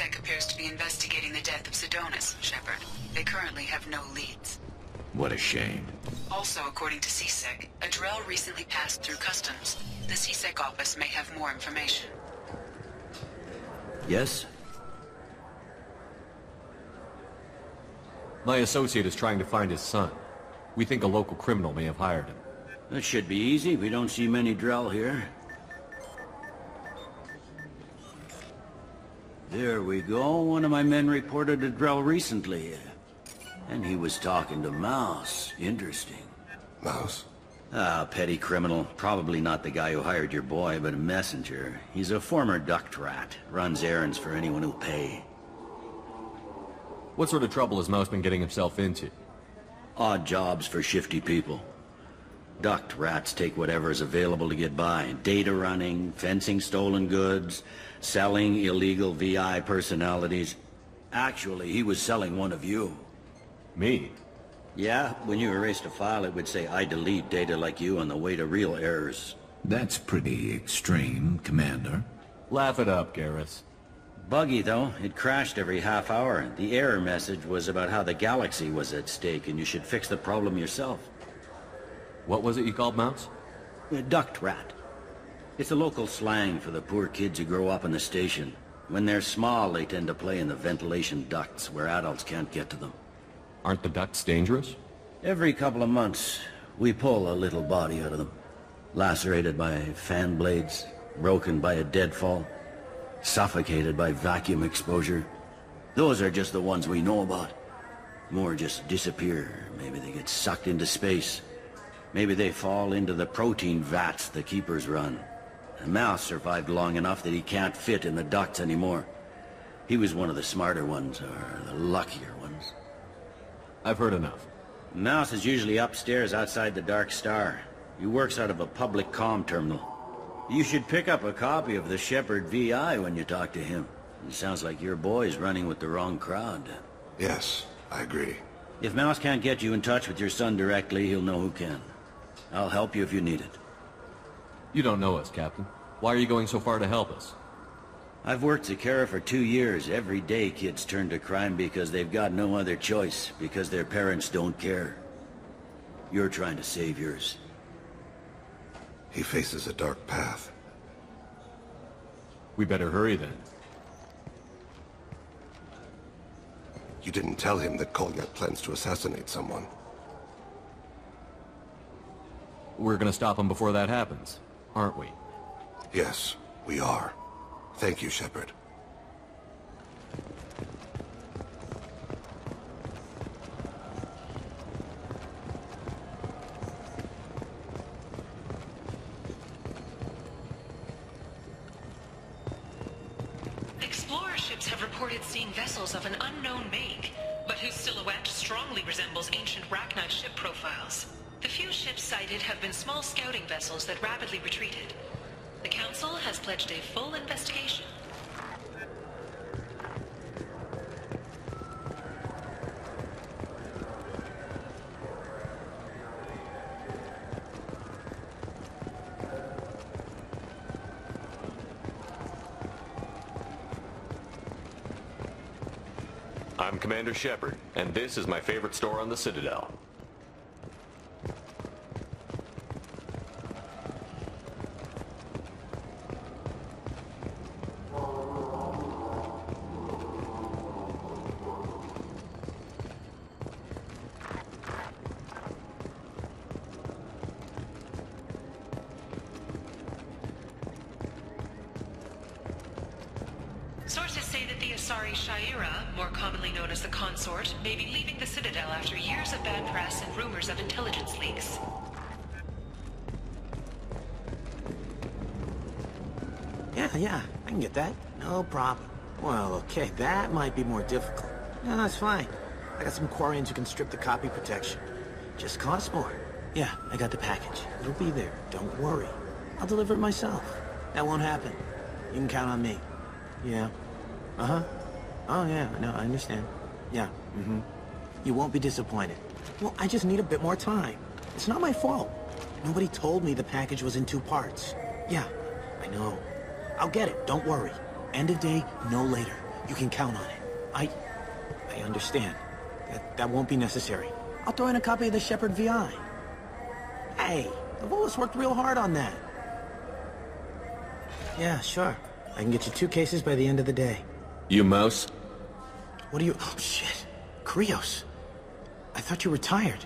CSEC appears to be investigating the death of Sidonis, Shepard. They currently have no leads. What a shame. Also, according to CSEC, a Drell recently passed through customs. The CSEC office may have more information. Yes? My associate is trying to find his son. We think a local criminal may have hired him. That should be easy. We don't see many Drell here. There we go. One of my men reported a Drell recently. And he was talking to Mouse. Interesting. Mouse? Ah, petty criminal. Probably not the guy who hired your boy, but a messenger. He's a former duct rat. Runs errands for anyone who'll pay. What sort of trouble has Mouse been getting himself into? Odd jobs for shifty people. Duct rats take whatever is available to get by. Data running, fencing stolen goods, selling illegal VI personalities. Actually, he was selling one of you. Me? Yeah, when you erased a file, it would say, I delete data like you on the way to real errors. That's pretty extreme, Commander. Laugh it up, Garrus. Buggy, though. It crashed every half hour. The error message was about how the galaxy was at stake, and you should fix the problem yourself. What was it you called Mouse? A duct rat. It's a local slang for the poor kids who grow up in the station. When they're small, they tend to play in the ventilation ducts where adults can't get to them. Aren't the ducts dangerous? Every couple of months, we pull a little body out of them. Lacerated by fan blades, broken by a deadfall, suffocated by vacuum exposure. Those are just the ones we know about. More just disappear. Maybe they get sucked into space. Maybe they fall into the protein vats the Keepers run. And Mouse survived long enough that he can't fit in the ducts anymore. He was one of the smarter ones, or the luckier ones. I've heard enough. Mouse is usually upstairs outside the Dark Star. He works out of a public comm terminal. You should pick up a copy of the Shepard VI when you talk to him. It sounds like your boy's running with the wrong crowd. Yes, I agree. If Mouse can't get you in touch with your son directly, he'll know who can. I'll help you if you need it. You don't know us, Captain. Why are you going so far to help us? I've worked Zakera for 2 years. Every day kids turn to crime because they've got no other choice, because their parents don't care. You're trying to save yours. He faces a dark path. We better hurry then. You didn't tell him that Kolyat plans to assassinate someone. We're gonna stop him before that happens, aren't we? Yes, we are. Thank you, Shepard. Explorer ships have reported seeing vessels of an unknown make, but whose silhouette strongly resembles ancient Rachni ship profiles. The few ships sighted have been small scouting vessels that rapidly retreated. The Council has pledged a full investigation. I'm Commander Shepard, and this is my favorite store on the Citadel. Sources say that the Asari Shaira, more commonly known as the Consort, may be leaving the Citadel after years of bad press and rumors of intelligence leaks. Yeah, I can get that. No problem. Well, okay, that might be more difficult. No, that's fine. I got some Quarians who can strip the copy protection. Just costs more. Yeah, I got the package. It'll be there. Don't worry. I'll deliver it myself. That won't happen. You can count on me. Yeah. Uh-huh. Oh, yeah, no, I understand. Yeah, You won't be disappointed. Well, I just need a bit more time. It's not my fault. Nobody told me the package was in 2 parts. Yeah, I know. I'll get it, don't worry. End of day, no later. You can count on it. I understand. That won't be necessary. I'll throw in a copy of the Shepard VI. Hey, the Volus worked real hard on that. Yeah, sure. I can get you 2 cases by the end of the day. You mouse? What do you... Oh, shit. Krios. I thought you retired.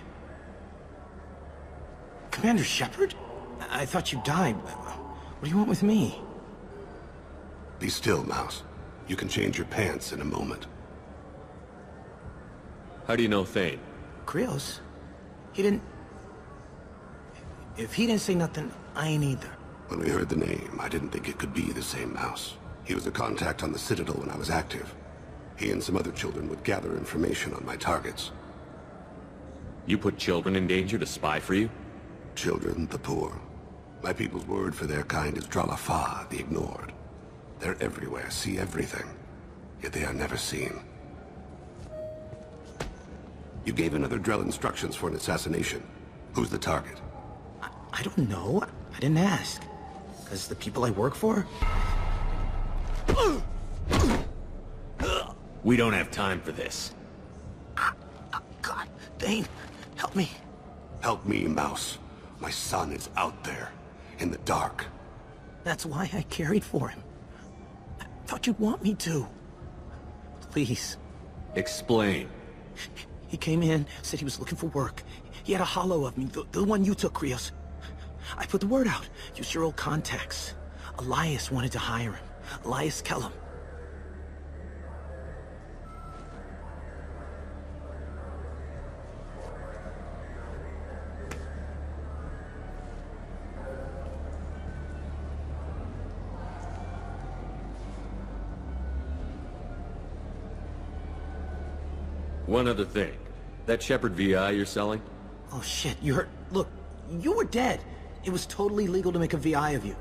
Commander Shepard? I thought you died. What do you want with me? Be still, Mouse. You can change your pants in a moment. How do you know Thane? Krios? He didn't... If he didn't say nothing, I ain't either. When we heard the name, I didn't think it could be the same Mouse. He was a contact on the Citadel when I was active. He and some other children would gather information on my targets. You put children in danger to spy for you? Children, the poor. My people's word for their kind is Dralafa, the ignored. They're everywhere, see everything. Yet they are never seen. You gave another Drell instructions for an assassination. Who's the target? I don't know. I didn't ask. Because the people I work for? We don't have time for this. God, Thane, help me. Help me, Mouse. My son is out there, in the dark. That's why I carried for him. I thought you'd want me to. Please. Explain. He came in, said he was looking for work. He had a hollow of me, the one you took, Krios. I put the word out. Use your old contacts. Elias wanted to hire him. Elias Kellum. One other thing. That Shepard VI you're selling? Oh shit, you heard... Look, you were dead. It was totally legal to make a VI of you.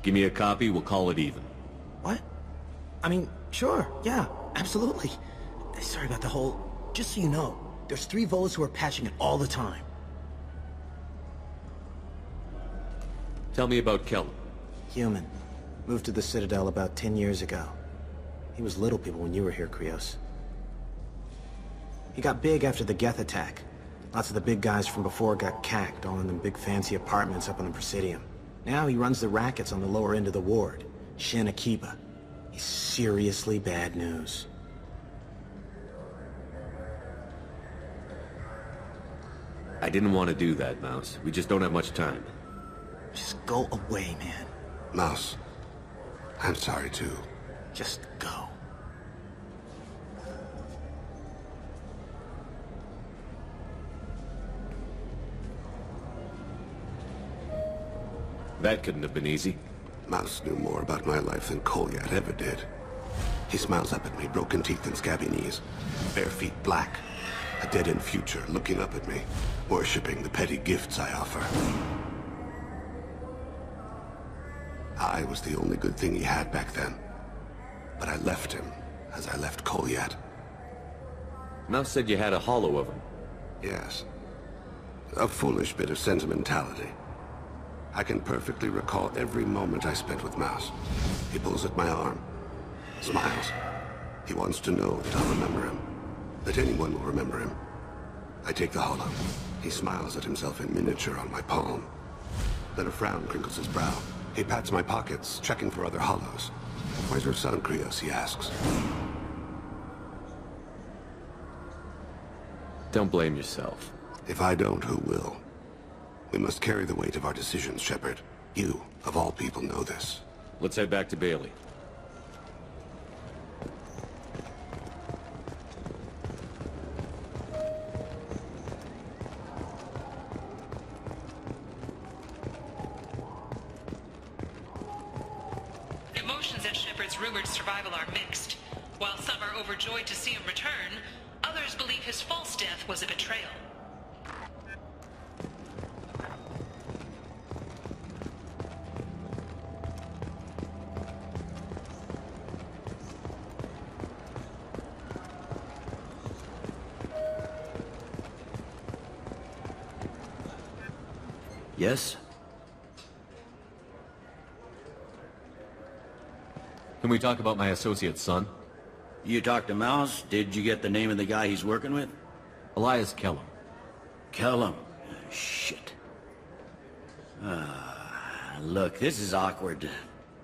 Give me a copy, we'll call it even. What? I mean, sure, yeah, absolutely. Sorry about the whole... Just so you know, there's 3 Volus who are patching it all the time. Tell me about Kellum. Human. Moved to the Citadel about 10 years ago. He was little people when you were here, Krios. He got big after the Geth attack. Lots of the big guys from before got cacked, all in them big fancy apartments up on the Presidium. Now he runs the rackets on the lower end of the ward, Shin Akiba. He's seriously bad news. I didn't want to do that, Mouse. We just don't have much time. Just go away, man. Mouse, I'm sorry too. Just go. That couldn't have been easy. Mouse knew more about my life than Kolyat ever did. He smiles up at me, broken teeth and scabby knees. Bare feet black. A dead-end future looking up at me, worshipping the petty gifts I offer. I was the only good thing he had back then. But I left him, as I left Kolyat. Mouse said you had a hollow of him. Yes. A foolish bit of sentimentality. I can perfectly recall every moment I spent with Mouse. He pulls at my arm, smiles. He wants to know that I'll remember him, that anyone will remember him. I take the hollow. He smiles at himself in miniature on my palm. Then a frown crinkles his brow. He pats my pockets, checking for other hollows. Where's your son, Krios, he asks. Don't blame yourself. If I don't, who will? We must carry the weight of our decisions, Shepard. You, of all people, know this. Let's head back to Bailey. Emotions at Shepard's rumored survival are mixed. While some are overjoyed to see him return, others believe his false death was a betrayal. Yes? Can we talk about my associate's son? You talked to Mouse? Did you get the name of the guy he's working with? Elias Kellum. Kellum. Shit. Look, this is awkward.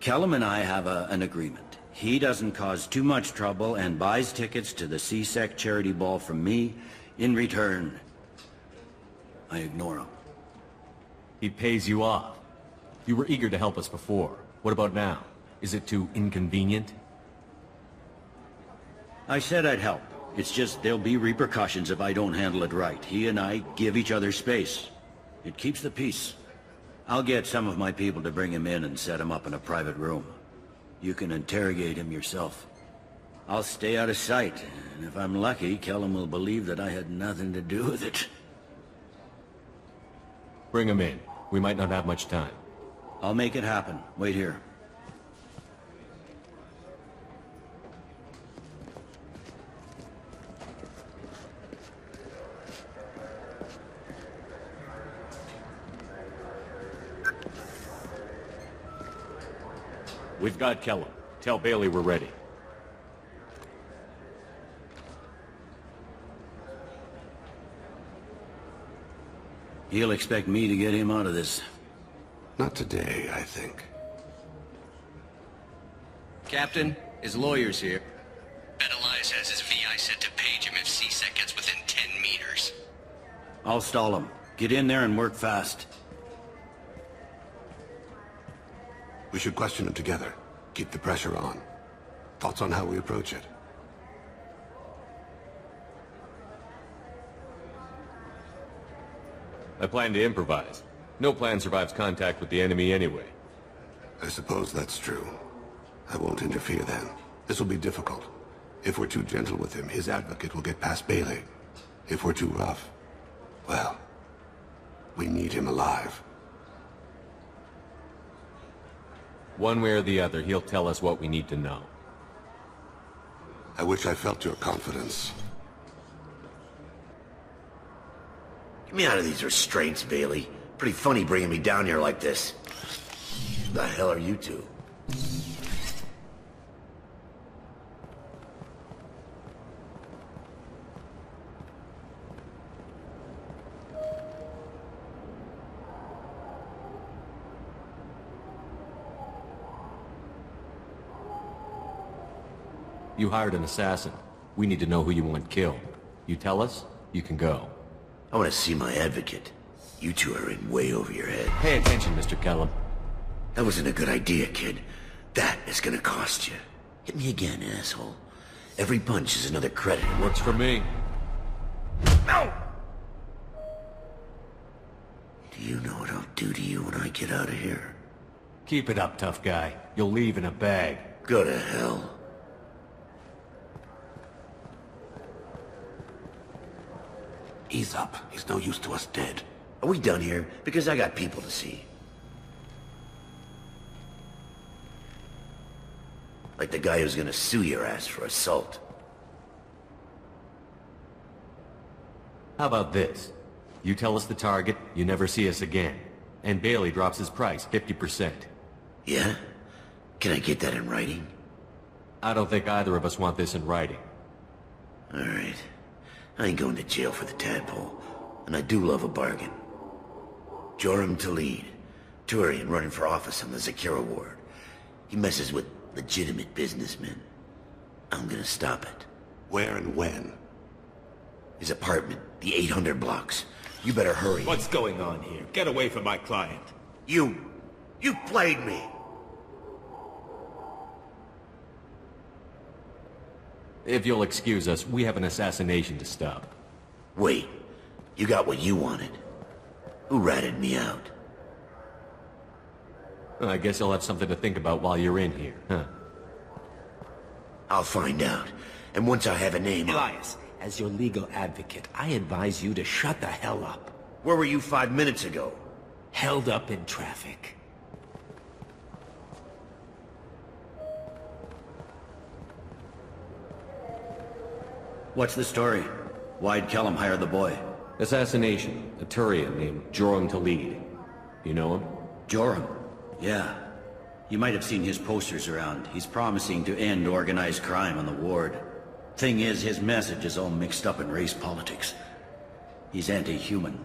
Kellum and I have an agreement. He doesn't cause too much trouble and buys tickets to the CSEC charity ball from me. In return, I ignore him. He pays you off. You were eager to help us before. What about now? Is it too inconvenient? I said I'd help. It's just there'll be repercussions if I don't handle it right. He and I give each other space. It keeps the peace. I'll get some of my people to bring him in and set him up in a private room. You can interrogate him yourself. I'll stay out of sight, and if I'm lucky, Kellum will believe that I had nothing to do with it. Bring him in. We might not have much time. I'll make it happen. Wait here. We've got Kellum. Tell Bailey we're ready. He'll expect me to get him out of this. Not today, I think. Captain, his lawyer's here. Bet Elias has his VI set to page him if CSEC gets within 10 meters. I'll stall him. Get in there and work fast. We should question him together. Keep the pressure on. Thoughts on how we approach it? I plan to improvise. No plan survives contact with the enemy anyway. I suppose that's true. I won't interfere then. This will be difficult. If we're too gentle with him, his advocate will get past Bailey. If we're too rough, well, we need him alive. One way or the other, he'll tell us what we need to know. I wish I felt your confidence. Get me out of these restraints, Bailey. Pretty funny bringing me down here like this. The hell are you two? You hired an assassin. We need to know who you want killed. You tell us, you can go. I want to see my advocate. You two are in way over your head. Pay attention, Mr. Kellum. That wasn't a good idea, kid. That is gonna cost you. Hit me again, asshole. Every punch is another credit. Works for me. No! Do you know what I'll do to you when I get out of here? Keep it up, tough guy. You'll leave in a bag. Go to hell. Ease up. He's no use to us dead. Are we done here? Because I got people to see. Like the guy who's gonna sue your ass for assault. How about this? You tell us the target, you never see us again. And Bailey drops his price, 50%. Yeah? Can I get that in writing? I don't think either of us want this in writing. Alright. I ain't going to jail for the tadpole, and I do love a bargain. Joram Talid, Turian running for office on the Zakira ward. He messes with legitimate businessmen. I'm gonna stop it. Where and when? His apartment, the 800 blocks. You better hurry. What's going on here? Get away from my client. You played me. If you'll excuse us, we have an assassination to stop. Wait, you got what you wanted. Who ratted me out? I guess you'll have something to think about while you're in here, huh? I'll find out. And once I have a name... Elias, as your legal advocate, I advise you to shut the hell up. Where were you 5 minutes ago? Held up in traffic. What's the story? Why'd Kellum hire the boy? Assassination. A Turian named Joram Talid. You know him? Joram? Yeah. You might have seen his posters around. He's promising to end organized crime on the ward. Thing is, his message is all mixed up in race politics. He's anti-human.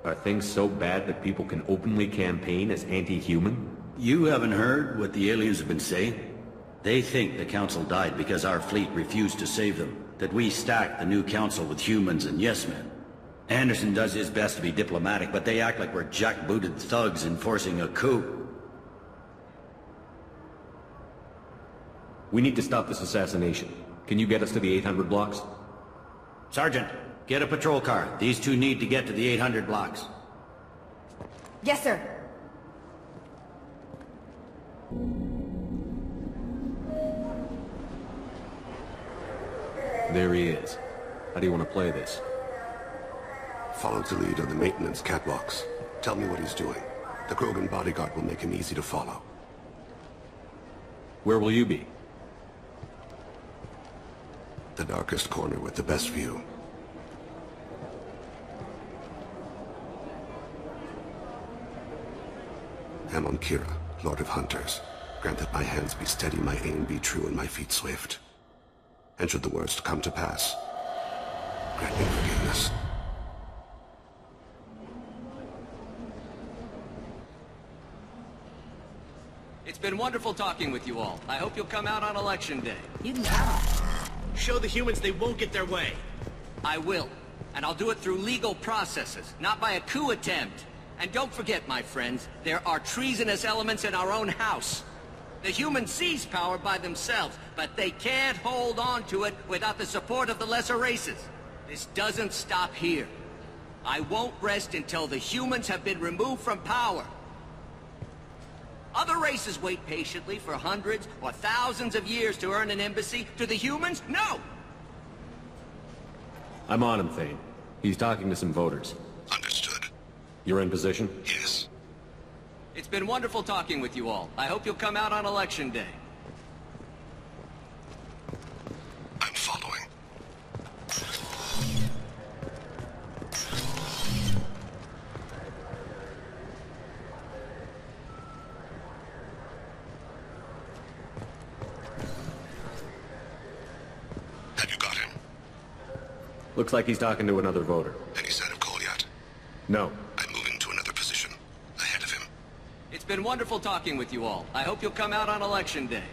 Are things so bad that people can openly campaign as anti-human? You haven't heard what the aliens have been saying? They think the Council died because our fleet refused to save them. That we stacked the new Council with humans and yes-men. Anderson does his best to be diplomatic, but they act like we're jackbooted thugs enforcing a coup. We need to stop this assassination. Can you get us to the 800 blocks? Sergeant, get a patrol car. These two need to get to the 800 blocks. Yes, sir. There he is. How do you want to play this? Follow the lead on the maintenance catwalks. Tell me what he's doing. The Krogan bodyguard will make him easy to follow. Where will you be? The darkest corner with the best view. Amon Kira, Lord of Hunters. Grant that my hands be steady, my aim be true, and my feet swift. And should the worst come to pass, grant me forgiveness. It's been wonderful talking with you all. I hope you'll come out on Election Day. You can count. Show the humans they won't get their way. I will. And I'll do it through legal processes, not by a coup attempt. And don't forget, my friends, there are treasonous elements in our own house. The humans seize power by themselves, but they can't hold on to it without the support of the lesser races. This doesn't stop here. I won't rest until the humans have been removed from power. Other races wait patiently for hundreds or thousands of years to earn an embassy. To the humans, no! I'm on him, Thane. He's talking to some voters. Understood. You're in position? Yes. It's been wonderful talking with you all. I hope you'll come out on Election Day. I'm following. Have you got him? Looks like he's talking to another voter. Any sign of call yet? No. I'm moving to another position. Ahead of him. It's been wonderful talking with you all. I hope you'll come out on Election Day.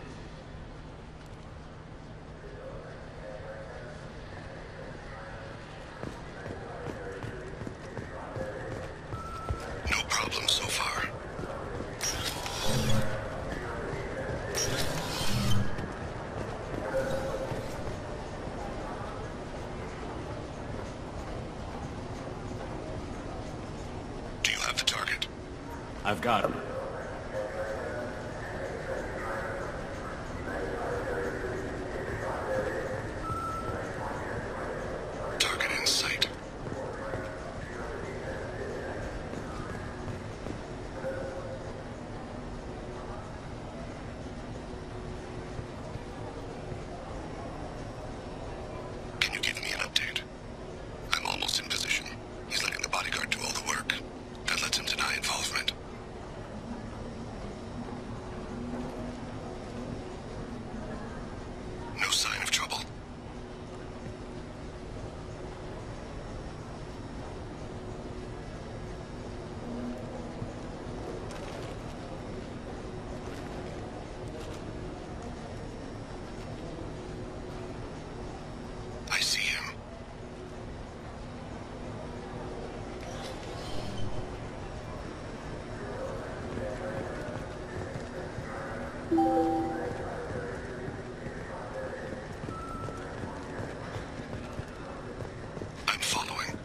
No problem so far. Do you have the target? I've got him. Target in sight. Can you give me an update? I'm almost in position. He's letting the bodyguard do all the work. That lets him deny involvement. No sign of trouble. I see him. I'm following.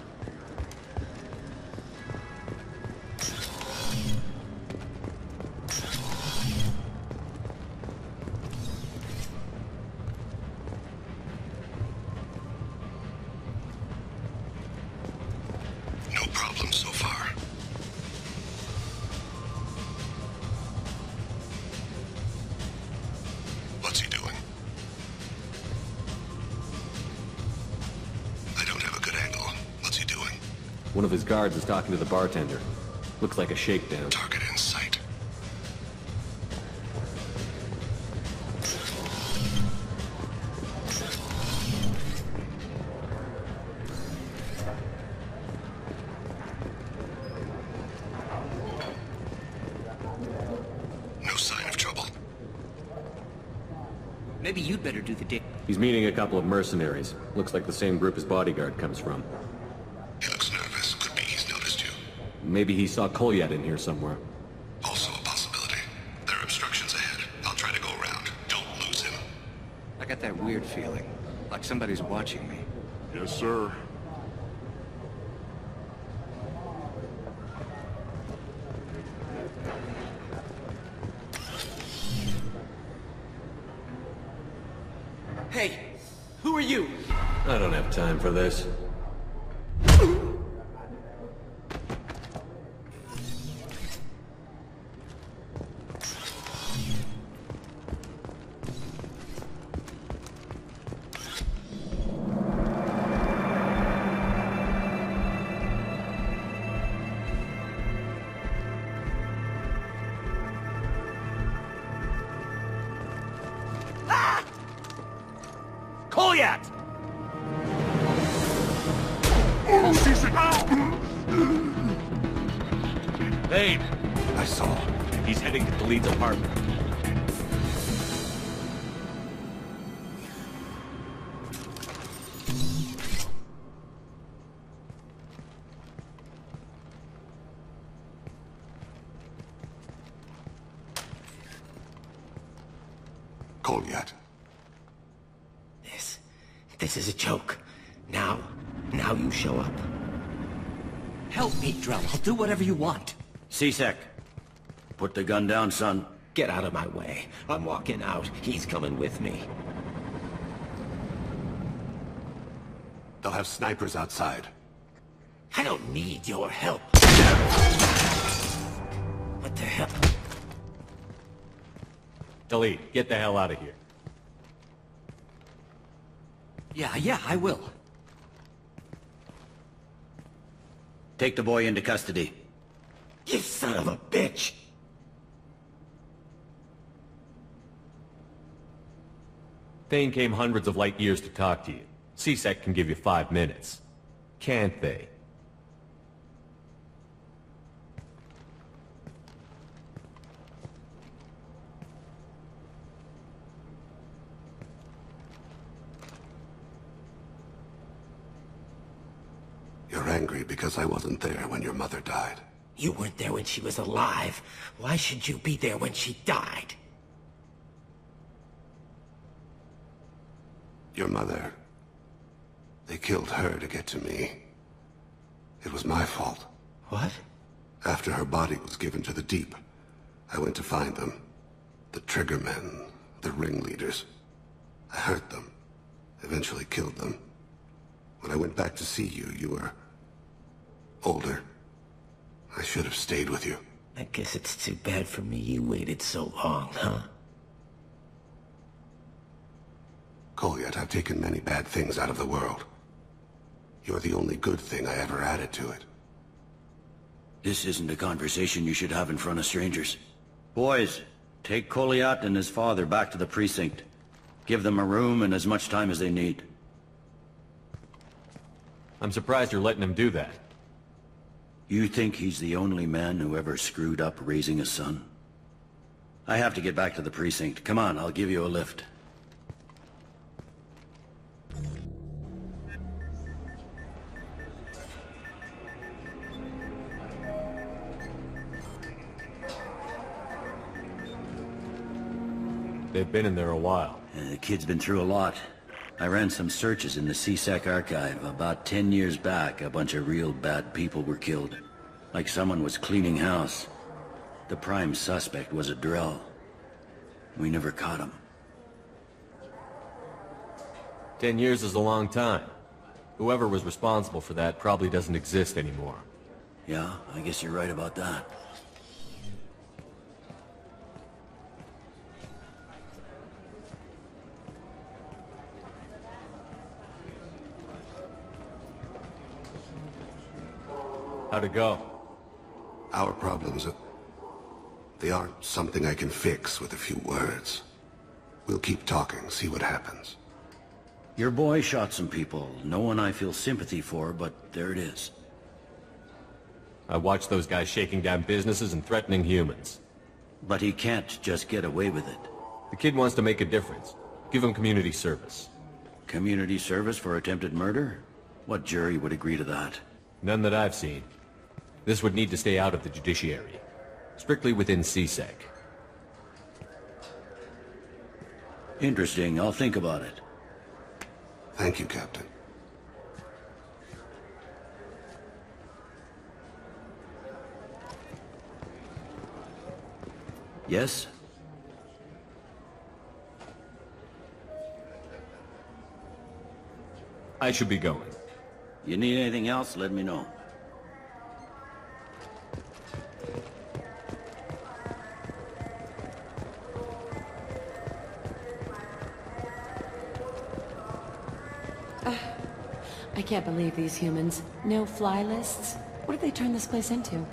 No problem so far. What's he doing? I don't have a good angle. What's he doing? One of his guards is talking to the bartender. Looks like a shakedown. Target in sight. Maybe you'd better do the He's meeting a couple of mercenaries. Looks like the same group his bodyguard comes from. He looks nervous. Could be he's noticed you. Maybe he saw Kolyat in here somewhere. Also a possibility. There are obstructions ahead. I'll try to go around. Don't lose him. I got that weird feeling. Like somebody's watching me. Yes, sir. Hey, who are you? I don't have time for this. Kolyat! Thane! I saw. He's heading to Khalid's apartment. Kolyat. This is a joke. Now you show up. Help me, Drell. I'll do whatever you want. C-Sec. Put the gun down, son. Get out of my way. I'm walking out. He's coming with me. They'll have snipers outside. I don't need your help. What the hell? Khalid, get the hell out of here. Yeah, I will. Take the boy into custody. You son of a bitch! Thane came hundreds of light years to talk to you. C-Sec can give you 5 minutes. Can't they? You're angry because I wasn't there when your mother died. You weren't there when she was alive. Why should you be there when she died? Your mother... They killed her to get to me. It was my fault. What? After her body was given to the Deep, I went to find them. The Triggermen, the ringleaders. I hurt them. Eventually killed them. When I went back to see you, you were... older. I should have stayed with you. I guess it's too bad for me you waited so long, huh? Kolyat, I've taken many bad things out of the world. You're the only good thing I ever added to it. This isn't a conversation you should have in front of strangers. Boys, take Kolyat and his father back to the precinct. Give them a room and as much time as they need. I'm surprised you're letting him do that. You think he's the only man who ever screwed up raising a son? I have to get back to the precinct. Come on, I'll give you a lift. They've been in there a while. The kid's been through a lot. I ran some searches in the C-Sec archive. About 10 years back, a bunch of real bad people were killed. Like someone was cleaning house. The prime suspect was a Drell. We never caught him. 10 years is a long time. Whoever was responsible for that probably doesn't exist anymore. Yeah, I guess you're right about that. How'd it go? Our problems, they aren't something I can fix with a few words. We'll keep talking, see what happens. Your boy shot some people. No one I feel sympathy for, but there it is. I watched those guys shaking down businesses and threatening humans. But he can't just get away with it. The kid wants to make a difference. Give him community service. Community service for attempted murder? What jury would agree to that? None that I've seen. This would need to stay out of the judiciary. Strictly within CSEC. Interesting. I'll think about it. Thank you, Captain. Yes? I should be going. You need anything else, let me know. I can't believe these humans. No fly lists? What have they turned this place into?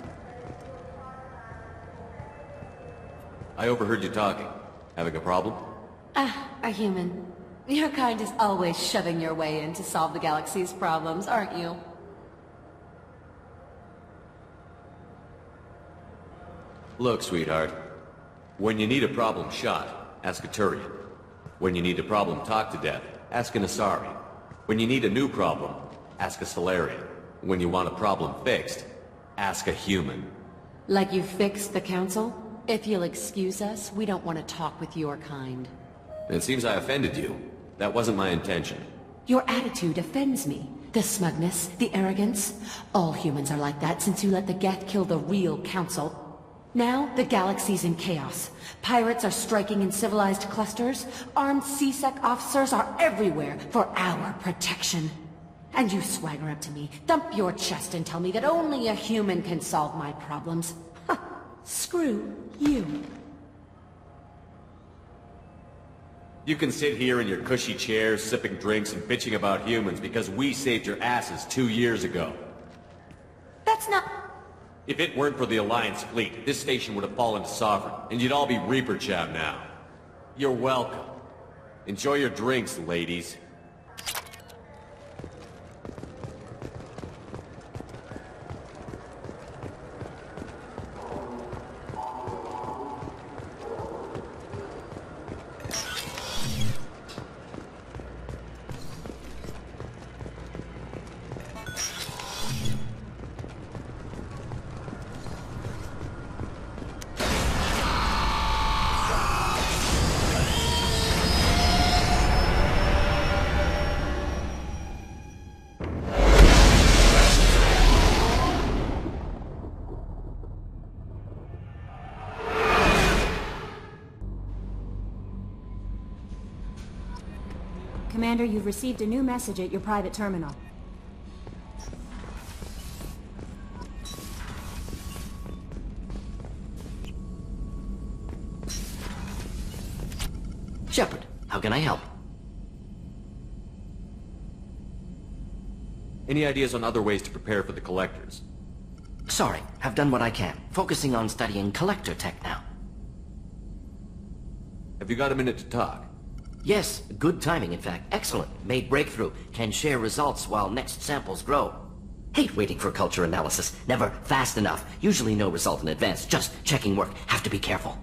I overheard you talking. Having a problem? A human. Your kind is always shoving your way in to solve the galaxy's problems, aren't you? Look, sweetheart. When you need a problem shot, ask a Turian. When you need a problem talked to death, ask an Asari. When you need a new problem, ask a Solarian. When you want a problem fixed, ask a human. Like you fixed the council? If you'll excuse us, we don't want to talk with your kind. It seems I offended you. That wasn't my intention. Your attitude offends me. The smugness, the arrogance. All humans are like that since you let the Geth kill the real council. Now, the galaxy's in chaos. Pirates are striking in civilized clusters. Armed CSEC officers are everywhere for our protection. And you swagger up to me, thump your chest and tell me that only a human can solve my problems. Ha! Screw you. You can sit here in your cushy chairs, sipping drinks and bitching about humans because we saved your asses 2 years ago. That's not... If it weren't for the Alliance fleet, this station would have fallen to Sovereign, and you'd all be Reaper Chow now. You're welcome. Enjoy your drinks, ladies. Commander, you've received a new message at your private terminal. Shepard, how can I help? Any ideas on other ways to prepare for the Collectors? Sorry, I've done what I can. Focusing on studying Collector tech now. Have you got a minute to talk? Yes, good timing in fact. Excellent. Made breakthrough. Can share results while next samples grow. Hate waiting for culture analysis. Never fast enough. Usually no result in advance. Just checking work. Have to be careful.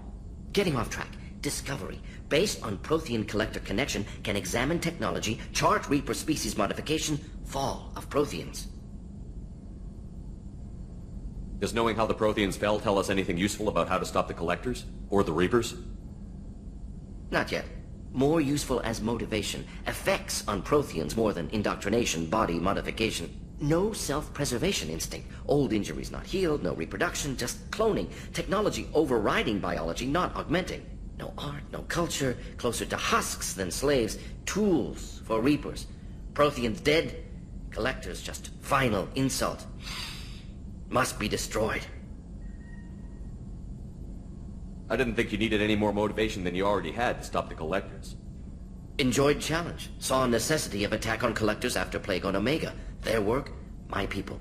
Getting off track. Discovery. Based on Prothean Collector connection, can examine technology, chart Reaper species modification, fall of Protheans. Does knowing how the Protheans fell tell us anything useful about how to stop the Collectors? Or the Reapers? Not yet. More useful as motivation. Effects on Protheans more than indoctrination, body modification. No self-preservation instinct. Old injuries not healed, no reproduction, just cloning. Technology overriding biology, not augmenting. No art, no culture, closer to husks than slaves. Tools for Reapers. Protheans dead, Collectors just final insult. Must be destroyed. I didn't think you needed any more motivation than you already had to stop the Collectors. Enjoyed challenge. Saw necessity of attack on Collectors after Plague on Omega. Their work, my people.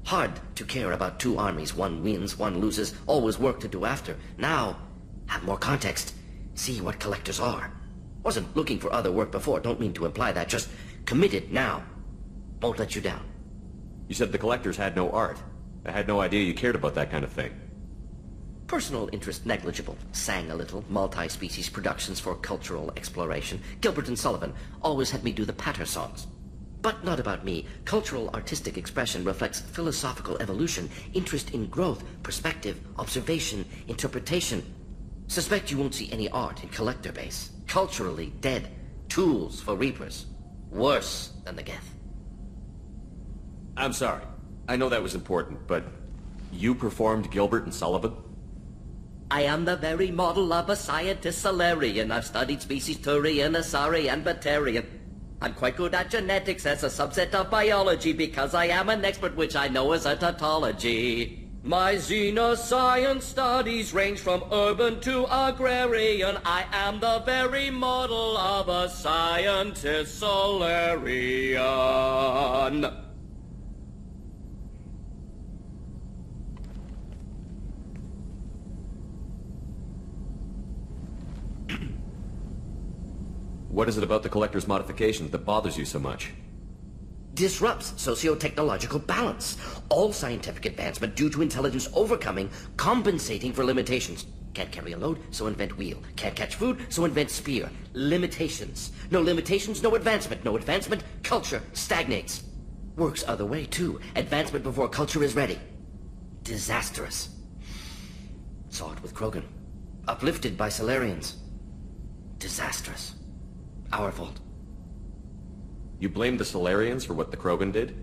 Hard to care about two armies. One wins, one loses. Always work to do after. Now, have more context. See what Collectors are. Wasn't looking for other work before. Don't mean to imply that. Just committed now. Won't let you down. You said the Collectors had no art. I had no idea you cared about that kind of thing. Personal interest negligible. Sang a little. Multi-species productions for cultural exploration. Gilbert and Sullivan always had me do the patter songs. But not about me. Cultural artistic expression reflects philosophical evolution, interest in growth, perspective, observation, interpretation. Suspect you won't see any art in collector base. Culturally dead. Tools for reapers. Worse than the Geth. I'm sorry. I know that was important, but you performed Gilbert and Sullivan? I am the very model of a scientist Solarian. I've studied species Turian, Asari, and Batarian. I'm quite good at genetics as a subset of biology because I am an expert which I know as a tautology. My xenoscience studies range from urban to agrarian. I am the very model of a scientist Solarian. What is it about the Collector's modifications that bothers you so much? Disrupts socio-technological balance. All scientific advancement due to intelligence overcoming, compensating for limitations. Can't carry a load, so invent wheel. Can't catch food, so invent spear. Limitations. No limitations, no advancement. No advancement, culture stagnates. Works other way, too. Advancement before culture is ready. Disastrous. Saw it with Krogan. Uplifted by Solarians. Disastrous. Our fault. You blame the Solarians for what the Krogan did?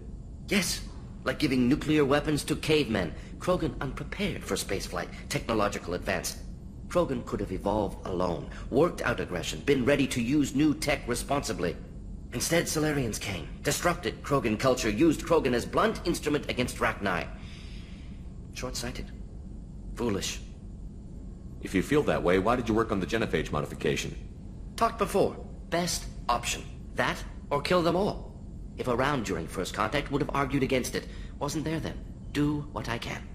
Yes, like giving nuclear weapons to cavemen. Krogan unprepared for spaceflight, technological advance. Krogan could have evolved alone, worked out aggression, been ready to use new tech responsibly. Instead, Solarians came, disrupted Krogan culture, used Krogan as blunt instrument against Rachni. Short-sighted. Foolish. If you feel that way, why did you work on the genophage modification? Talked before. Best option. That, or kill them all. If around during first contact, would have argued against it. Wasn't there then. Do what I can.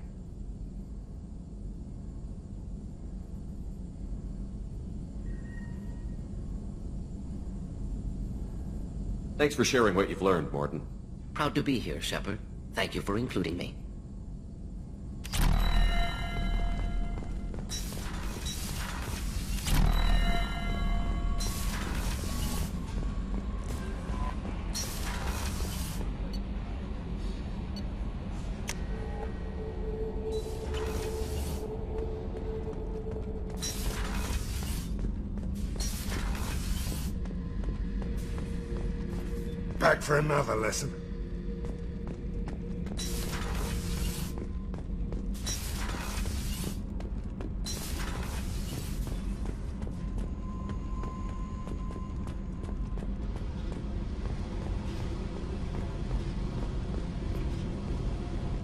Thanks for sharing what you've learned, Morton. Proud to be here, Shepard. Thank you for including me. Back for another lesson.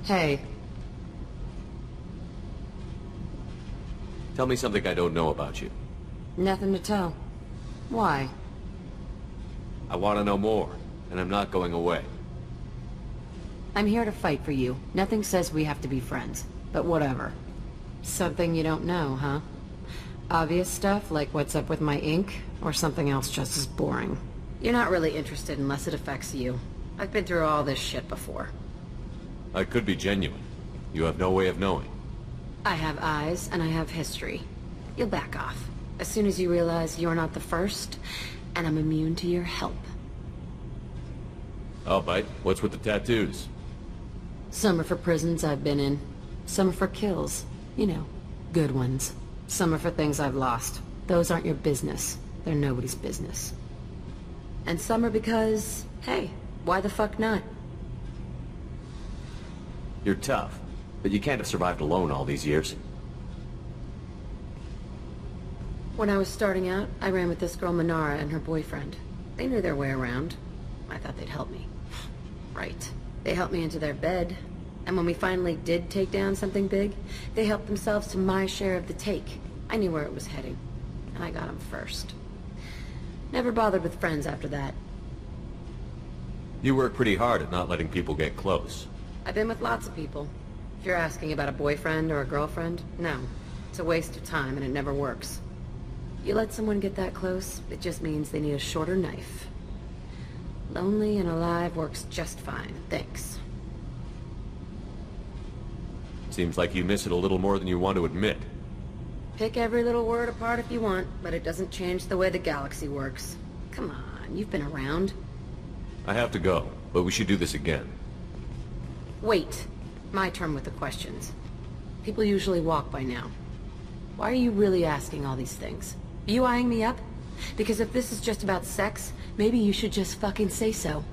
Hey. Tell me something I don't know about you. Nothing to tell. Why? I want to know more, and I'm not going away. I'm here to fight for you. Nothing says we have to be friends, but whatever. Something you don't know, huh? Obvious stuff, like what's up with my ink, or something else just as boring. You're not really interested unless it affects you. I've been through all this shit before. I could be genuine. You have no way of knowing. I have eyes, and I have history. You'll back off. As soon as you realize you're not the first, and I'm immune to your help. I'll bite. What's with the tattoos? Some are for prisons I've been in. Some are for kills. You know, good ones. Some are for things I've lost. Those aren't your business. They're nobody's business. And some are because, hey, why the fuck not? You're tough, but you can't have survived alone all these years. When I was starting out, I ran with this girl Minara and her boyfriend. They knew their way around. I thought they'd help me. Right. They helped me into their bed. And when we finally did take down something big, they helped themselves to my share of the take. I knew where it was heading. And I got them first. Never bothered with friends after that. You work pretty hard at not letting people get close. I've been with lots of people. If you're asking about a boyfriend or a girlfriend, no. It's a waste of time and it never works. You let someone get that close, it just means they need a shorter knife. Lonely and alive works just fine, thanks. Seems like you miss it a little more than you want to admit. Pick every little word apart if you want, but it doesn't change the way the galaxy works. Come on, you've been around. I have to go, but we should do this again. Wait. My turn with the questions. People usually walk by now. Why are you really asking all these things? Are you eyeing me up? Because if this is just about sex, maybe you should just fucking say so.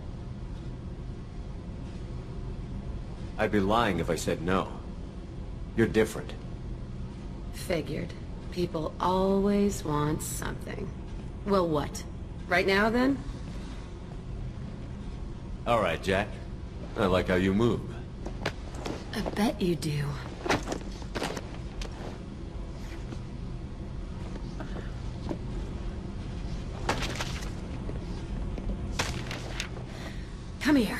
I'd be lying if I said no. You're different. Figured. People always want something. Well, what? Right now, then? All right, Jack. I like how you move. I bet you do. Come here.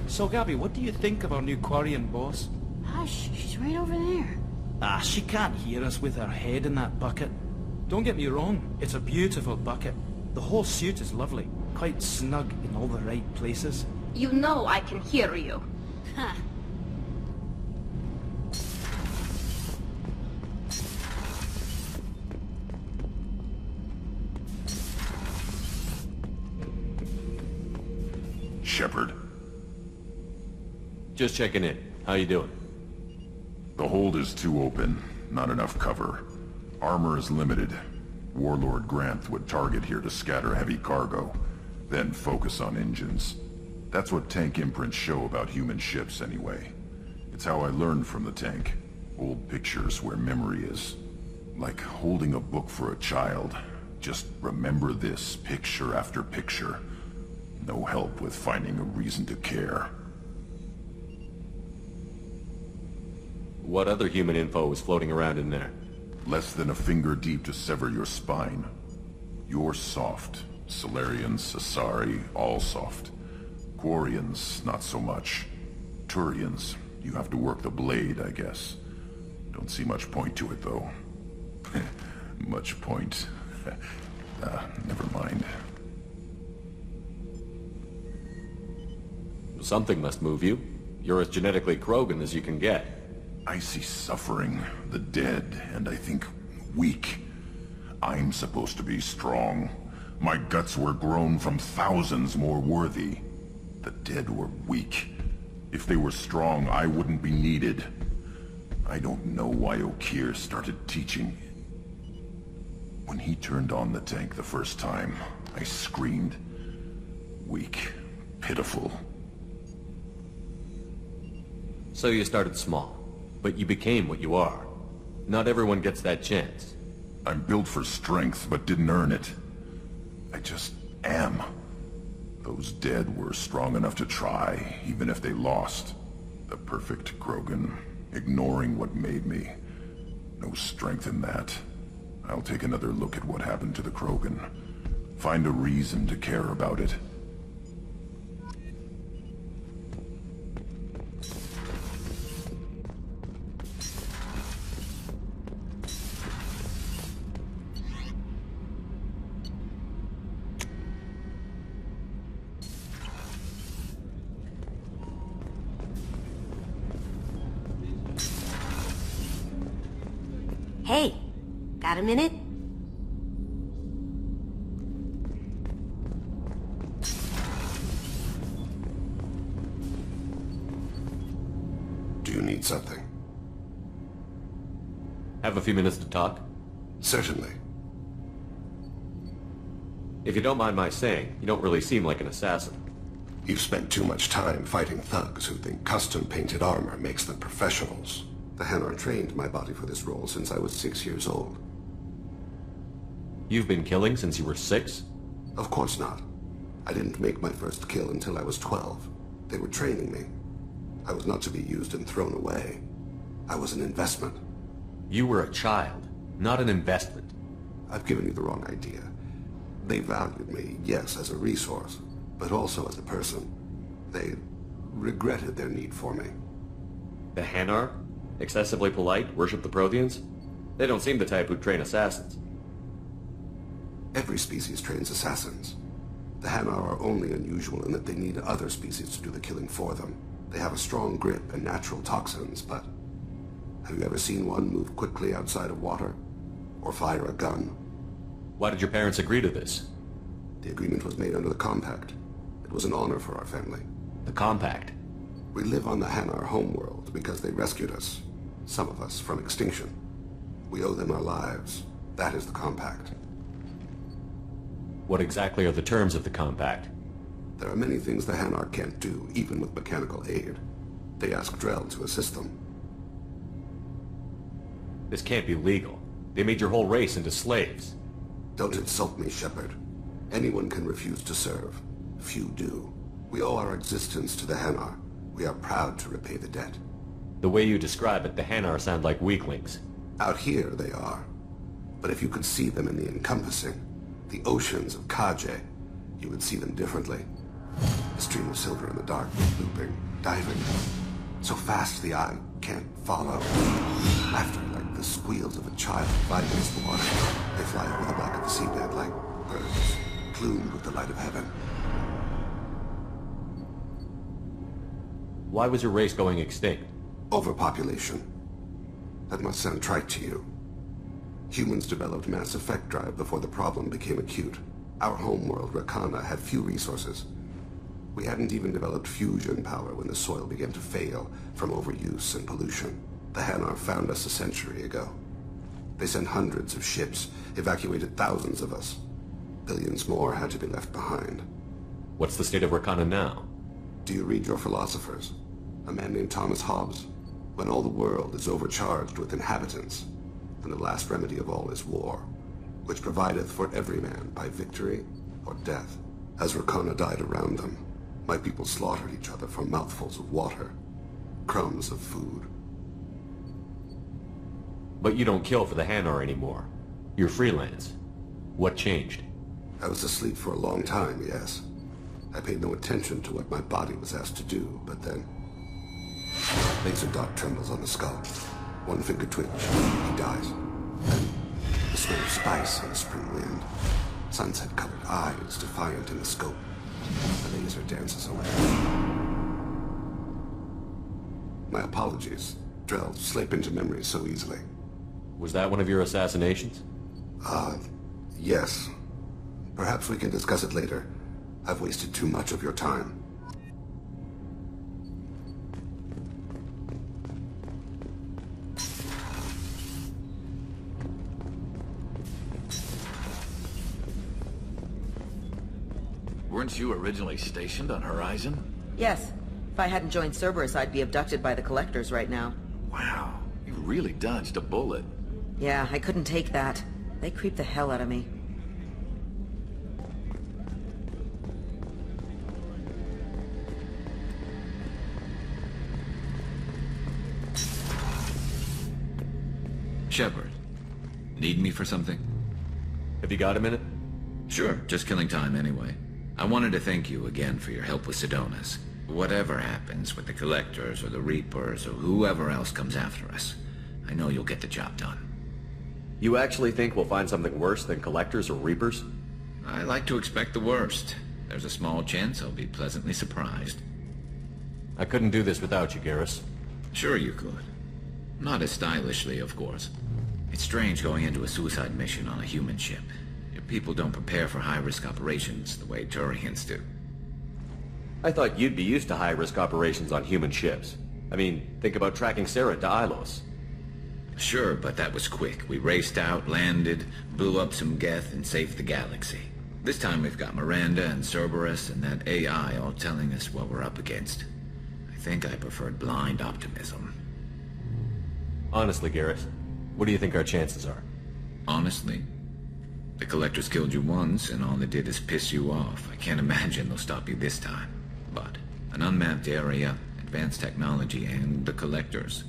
So, Gabby, what do you think of our new Quarian boss? Hush, she's right over there. Ah, she can't hear us with her head in that bucket. Don't get me wrong, it's a beautiful bucket. The whole suit is lovely, quite snug in all the right places. You know I can hear you. Huh. Shepard. Just checking in. How you doing? The hold is too open. Not enough cover. Armor is limited. Warlord Granth would target here to scatter heavy cargo, then focus on engines. That's what tank imprints show about human ships anyway. It's how I learned from the tank. Old pictures where memory is. Like holding a book for a child. Just remember this picture after picture. No help with finding a reason to care. What other human info was floating around in there? Less than a finger deep to sever your spine. You're soft. Solarians, Asari, all soft. Quarians, not so much. Turians, you have to work the blade, I guess. Don't see much point to it, though. Much point. Never mind. Something must move you. You're as genetically Krogan as you can get. I see suffering, the dead, and I think weak. I'm supposed to be strong. My guts were grown from thousands more worthy. The dead were weak. If they were strong, I wouldn't be needed. I don't know why Okeer started teaching. When he turned on the tank the first time, I screamed. Weak, pitiful. So you started small, but you became what you are. Not everyone gets that chance. I'm built for strength, but didn't earn it. I just am. Those dead were strong enough to try, even if they lost. The perfect Krogan, ignoring what made me. No strength in that. I'll take another look at what happened to the Krogan. Find a reason to care about it. Hey, got a minute? Do you need something? Have a few minutes to talk? Certainly. If you don't mind my saying, you don't really seem like an assassin. You've spent too much time fighting thugs who think custom-painted armor makes them professionals. The Hanar trained my body for this role since I was 6 years old. You've been killing since you were 6? Of course not. I didn't make my first kill until I was 12. They were training me. I was not to be used and thrown away. I was an investment. You were a child, not an investment. I've given you the wrong idea. They valued me, yes, as a resource, but also as a person. They regretted their need for me. The Hanar? Excessively polite, worship the Protheans? They don't seem the type who'd train assassins. Every species trains assassins. The Hanar are only unusual in that they need other species to do the killing for them. They have a strong grip and natural toxins, but have you ever seen one move quickly outside of water? Or fire a gun? Why did your parents agree to this? The agreement was made under the Compact. It was an honor for our family. The Compact? We live on the Hanar homeworld because they rescued us, some of us, from extinction. We owe them our lives. That is the Compact. What exactly are the terms of the Compact? There are many things the Hanar can't do, even with mechanical aid. They ask Drell to assist them. This can't be legal. They made your whole race into slaves. Don't insult me, Shepard. Anyone can refuse to serve. Few do. We owe our existence to the Hanar. We are proud to repay the debt. The way you describe it, the Hanar sound like weaklings. Out here, they are. But if you could see them in the encompassing, the oceans of Kaje, you would see them differently. A stream of silver in the dark, looping, diving. So fast the eye can't follow. Laughter like the squeals of a child fighting against the water. They fly over the black of the seabed like birds, plumed with the light of heaven. Why was your race going extinct? Overpopulation. That must sound trite to you. Humans developed mass effect drive before the problem became acute. Our homeworld, Rakana, had few resources. We hadn't even developed fusion power when the soil began to fail from overuse and pollution. The Hanar found us a century ago. They sent hundreds of ships, evacuated thousands of us. Billions more had to be left behind. What's the state of Rakana now? Do you read your philosophers? A man named Thomas Hobbes? When all the world is overcharged with inhabitants, and the last remedy of all is war, which provideth for every man by victory or death. As Rakana died around them, my people slaughtered each other for mouthfuls of water, crumbs of food. But you don't kill for the Hanar anymore. You're freelance. What changed? I was asleep for a long time, yes. I paid no attention to what my body was asked to do, but then... Laser dot trembles on the skull. One finger twitch. He dies. Then the smell of spice on the spring wind. Sunset-colored eyes defiant in the scope. The laser dances away. My apologies. Drell slip into memory so easily. Was that one of your assassinations? Yes. Perhaps we can discuss it later. I've wasted too much of your time. Weren't you originally stationed on Horizon? Yes. If I hadn't joined Cerberus, I'd be abducted by the Collectors right now. Wow, you really dodged a bullet. Yeah, I couldn't take that. They creep the hell out of me. Shepard, need me for something? Have you got a minute? Sure, just killing time anyway. I wanted to thank you again for your help with Sidonis. Whatever happens with the Collectors or the Reapers or whoever else comes after us, I know you'll get the job done. You actually think we'll find something worse than Collectors or Reapers? I like to expect the worst. There's a small chance I'll be pleasantly surprised. I couldn't do this without you, Garrus. Sure you could. Not as stylishly, of course. It's strange going into a suicide mission on a human ship. Your people don't prepare for high-risk operations the way Turians do. I thought you'd be used to high-risk operations on human ships. I mean, think about tracking Sarah to Ilos. Sure, but that was quick. We raced out, landed, blew up some Geth, and saved the galaxy. This time we've got Miranda and Cerberus and that AI all telling us what we're up against. I think I preferred blind optimism. Honestly, Garrus, what do you think our chances are? Honestly? The Collectors killed you once, and all they did is piss you off. I can't imagine they'll stop you this time. But an unmapped area and advanced technology and the collectors.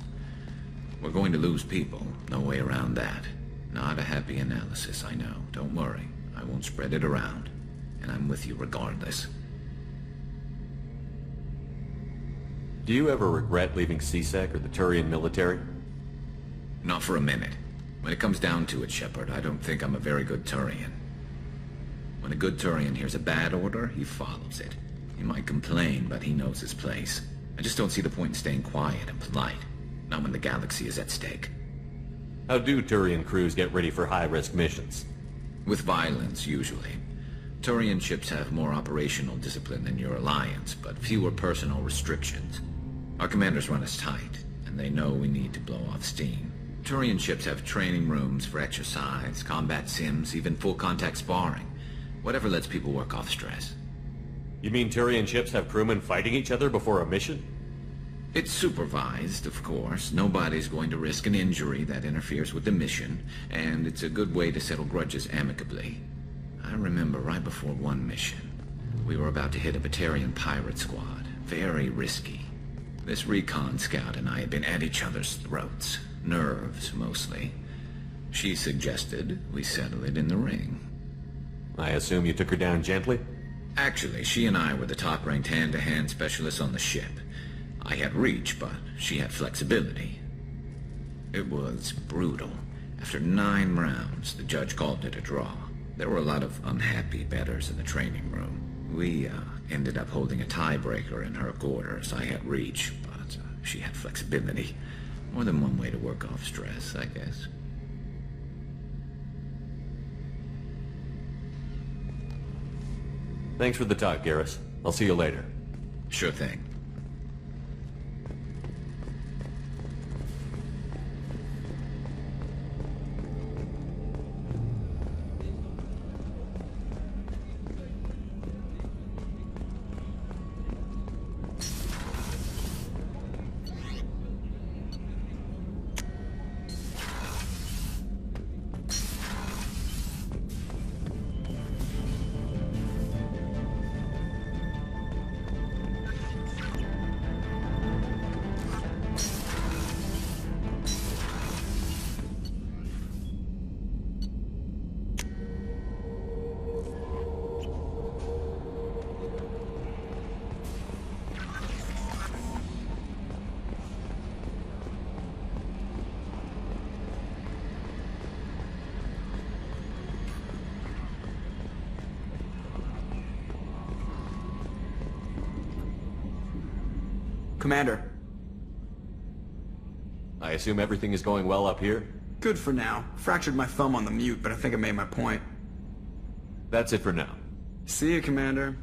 We're going to lose people, no way around that. Not a happy analysis, I know. Don't worry, I won't spread it around. And I'm with you regardless. Do you ever regret leaving CSEC or the Turian military? Not for a minute. When it comes down to it, Shepard, I don't think I'm a very good Turian. When a good Turian hears a bad order, he follows it. He might complain, but he knows his place. I just don't see the point in staying quiet and polite. Not when the galaxy is at stake. How do Turian crews get ready for high-risk missions? With violence, usually. Turian ships have more operational discipline than your alliance, but fewer personal restrictions. Our commanders run us tight, and they know we need to blow off steam. Turian ships have training rooms for exercise, combat sims, even full-contact sparring. Whatever lets people work off stress. You mean Turian ships have crewmen fighting each other before a mission? It's supervised, of course. Nobody's going to risk an injury that interferes with the mission, and it's a good way to settle grudges amicably. I remember right before one mission, we were about to hit a Batarian pirate squad. Very risky. This recon scout and I had been at each other's throats. Nerves, mostly. She suggested we settle it in the ring. I assume you took her down gently? Actually, she and I were the top-ranked hand-to-hand specialists on the ship. I had reach, but she had flexibility. It was brutal. After 9 rounds, the judge called it a draw. There were a lot of unhappy bettors in the training room. We ended up holding a tiebreaker in her quarters. I had reach, but she had flexibility. More than one way to work off stress, I guess. Thanks for the talk, Garrus. I'll see you later. Sure thing. Commander. I assume everything is going well up here? Good for now. Fractured my thumb on the mute, but I think I made my point. That's it for now. See you, Commander.